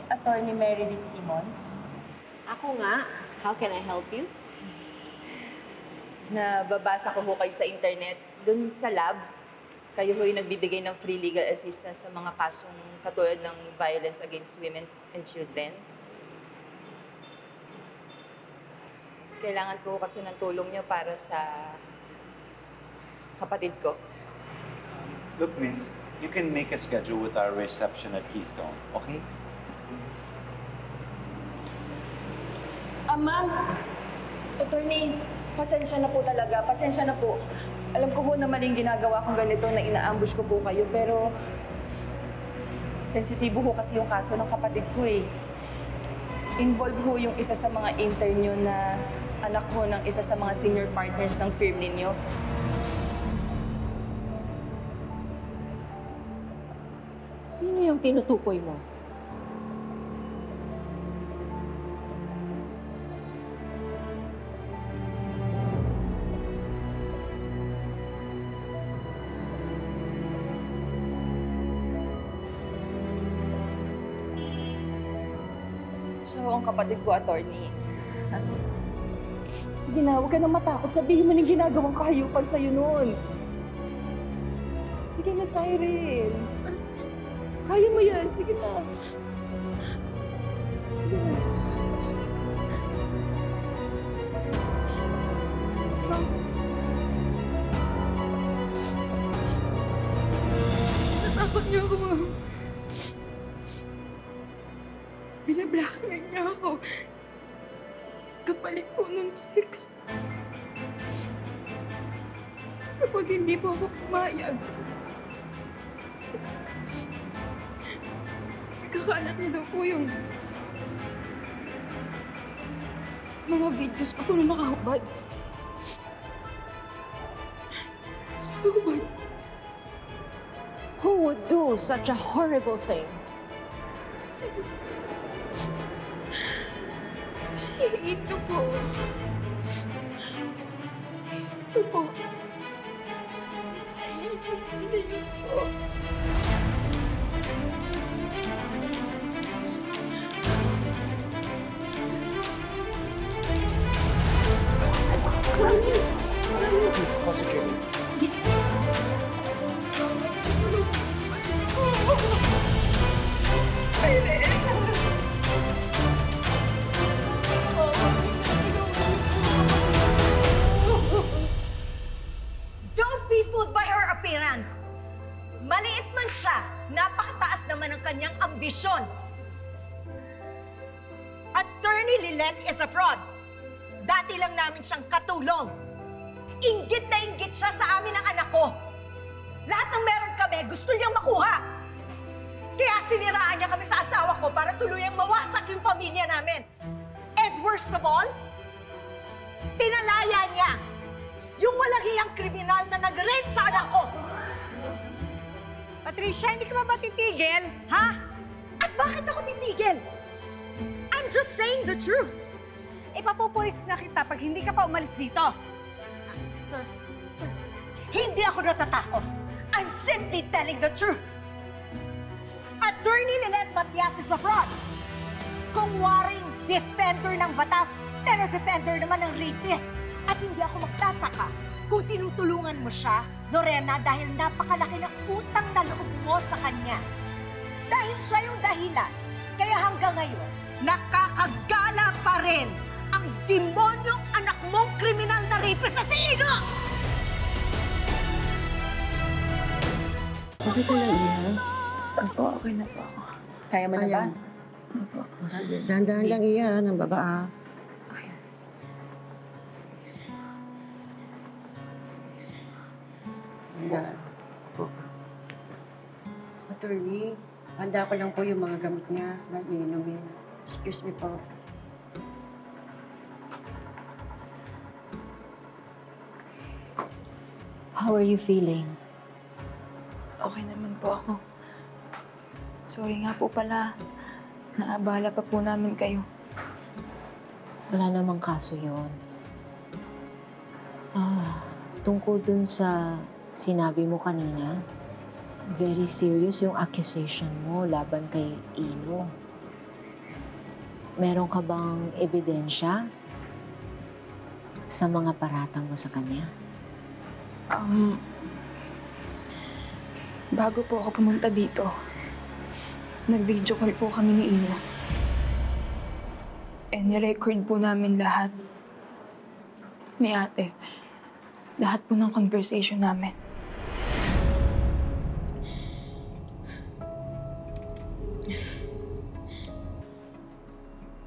Attorney Meredith Simmons? Ako nga. How can I help you? Nababasa ko ho kayo sa internet. Doon sa lab, kayo ho yung nagbibigay ng free legal assistance sa mga kasong katulad ng violence against women and children. Kailangan ko kasi ng tulong niyo para sa kapatid ko. Look, miss, you can make a schedule with our reception at Keystone, okay? Let's go. Ma'am, attorney, pasensya na po talaga. Pasensya na po. Alam ko ho na maling ginagawa kong ganito na ina-ambush ko po kayo, pero sensitibo ho kasi yung kaso ng kapatid ko eh. Involved ho yung isa sa mga intern nyo na anak ho ng isa sa mga senior partners ng firm ninyo. Sino yung tinutukoy mo? Siya ho ang kapatid ko, attorney. Sige na, huwag ka na matakot. Sabihin mo ng ginagawang kahayupan sa'yo noon. Sige na, Siren. Kaya mo yan. Sige na. Sige na. Natakot niyo ako, ma'am. Binablackmail niya ako. Kapalit po ng sex. Kapag hindi po ako pumayag, ikakalat niya daw po yung mga videos ko po na nakahubad. Nakahubad. Who would do such a horrible thing? Si Ito po. Si Ito po. Si Ito po. Please, concentrate. Don't be fooled by her appearance. Maliit man siya, napakataas naman ang kanyang ambisyon. Attorney Lilet is a fraud. Dati lang namin siyang katulong. Inggit na inggit siya sa amin ng anak ko. Lahat ng meron kami, gusto niyang makuha. Kaya siniraan niya kami sa asawa ko para tuluyang mawasak yung pamilya namin. And worst of all, pinalaya niya yung walang hiyang kriminal na nag-rape sa anak ko. Patricia, hindi ka ba titigil? Ha? At bakit ako titigil? I'm just saying the truth. Ipapupulis na kita pag hindi ka pa umalis dito. Sir, hindi ako natatakot. I'm simply telling the truth. Attorney Lilet Matias is a fraud. Kung waring defender ng batas, pero defender naman ng rapist. At hindi ako magtataka kung tinutulungan mo siya, Lorena, dahil napakalaki ng utang na loob mo sa kanya. Dahil siya yung dahilan, kaya hanggang ngayon, nakakagala pa rin ang demonyong anak mong kriminal na rapist sa Ino! Okay ka lang, Iha? Opo, okay na po. Kaya mo na ba? Opo. Sige, dahan-dahan lang, Iha, ng baba. Dahan. Attorney, handa ko lang po yung mga gamot niya na iinumin. Excuse me po. How are you feeling? Okay naman po ako. Sorry nga po pala. Naabala pa po namin kayo. Wala namang kaso yon. Tungkol dun sa sinabi mo kanina, very serious yung accusation mo laban kay Ino. Meron ka bang ebidensya sa mga paratang mo sa kanya? Bago po ako pumunta dito, nag-video call po kami ni Ina. Ni-record po namin lahat ni ate. Lahat po ng conversation namin.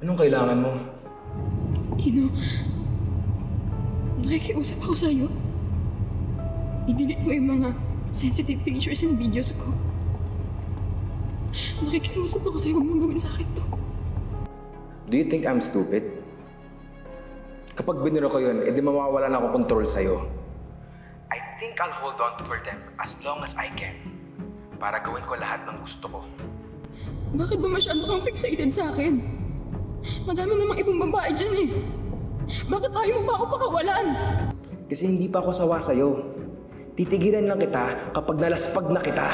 Anong kailangan mo? Ino, nakikiusap ako sa'yo. I-delete mo yung mga sensitive pictures and videos ko. Nakikiusap ako sa'yo, huwag mong gawin sa akin to. Do you think I'm stupid? Kapag biniro ko yun, edi mawawalan ako control sa'yo. I think I'll hold on for them as long as I can. Para gawin ko lahat ng gusto ko. Bakit ba masyado kang fixated sa akin? Madami namang ibang babae dyan eh. Bakit tayo mo ba ako pakawalan? Kasi hindi pa ako sawa sa'yo. Titigilan lang kita kapag nalaspag na kita.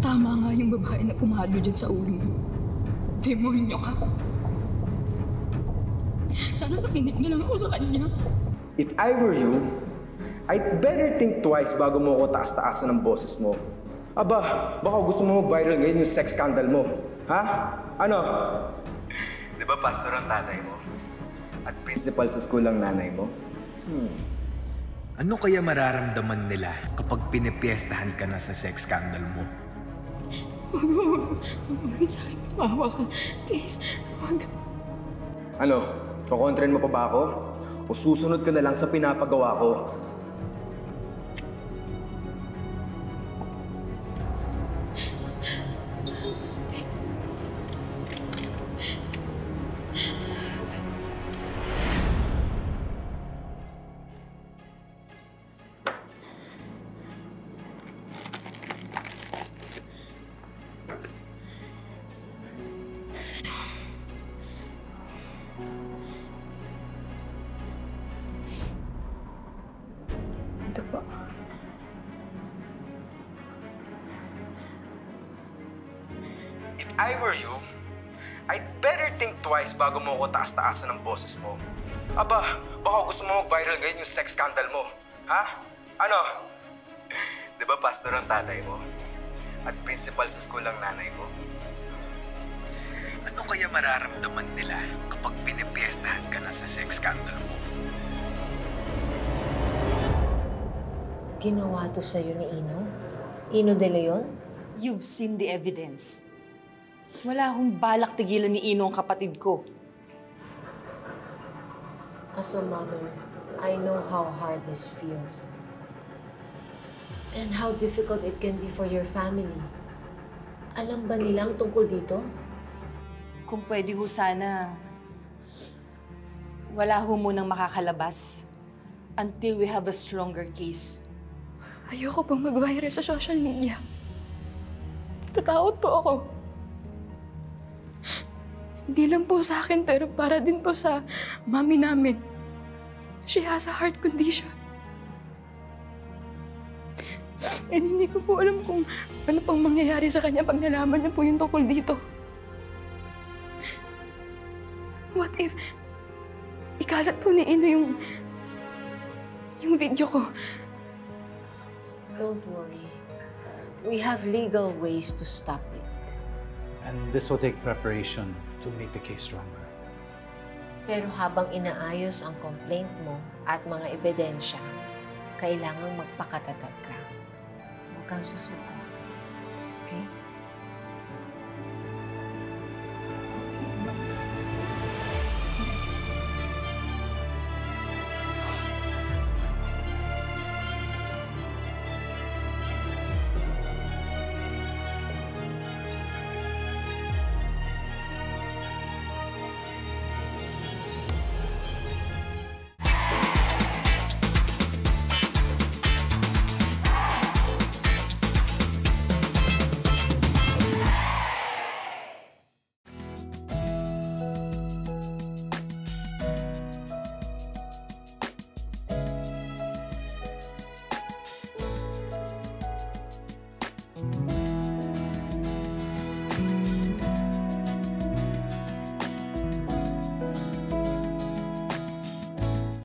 Tama nga yung babae na pumalo dyan sa ulo mo. Demonyo ka. Sana nakinig na lang ako sa kanya. If I were you, I'd better think twice bago mo ako taas-taasan ng boses mo. Aba, baka gusto mo mag-viral ngayon yung sex scandal mo. Ha? Ano? Di ba pastor ang tatay mo? At principal sa school ang nanay mo? Ano kaya mararamdaman nila kapag pinipiestahan ka na sa sex scandal mo? Huwag gawin sa akin. Tumawa ka. Please, huwag. Ano? Kukontrin mo pa ba ako? O susunod ka na lang sa pinapagawa ko? Ito po. If I were you, I'd better think twice bago mo ako taas-taasan ng boses mo. Aba, baka gusto mo mag-viral ngayon yung sex scandal mo. Ha? Ano? Di ba pastor ang tatay mo? At principal sa school ang nanay mo? Ano kaya mararamdaman nila kapag pinipiestahan ka na sa sex scandal mo? Ginawa to sa'yo ni Ino? Ino de Leon? You've seen the evidence. Wala akong balak tigilan ni Ino ang kapatid ko. As a mother, I know how hard this feels. And how difficult it can be for your family. Alam ba nilang tungkol dito? Kung pwede ho sana, wala ho munang makakalabas until we have a stronger case. Ayoko pang mag-viral sa social media. Tatakot po ako. Hindi lang po sa akin, pero para din po sa mami namin. She has a heart condition. And hindi ko po alam kung ano pang mangyayari sa kanya pag nalaman niya po yung tungkol dito. What if ikalat po ni Ino yung video ko? Don't worry. We have legal ways to stop it. And this will take preparation to make the case stronger. Pero habang inaayos ang complaint mo at mga ebidensya, kailangang magpakatatag ka. Huwag kang susuko. Okay?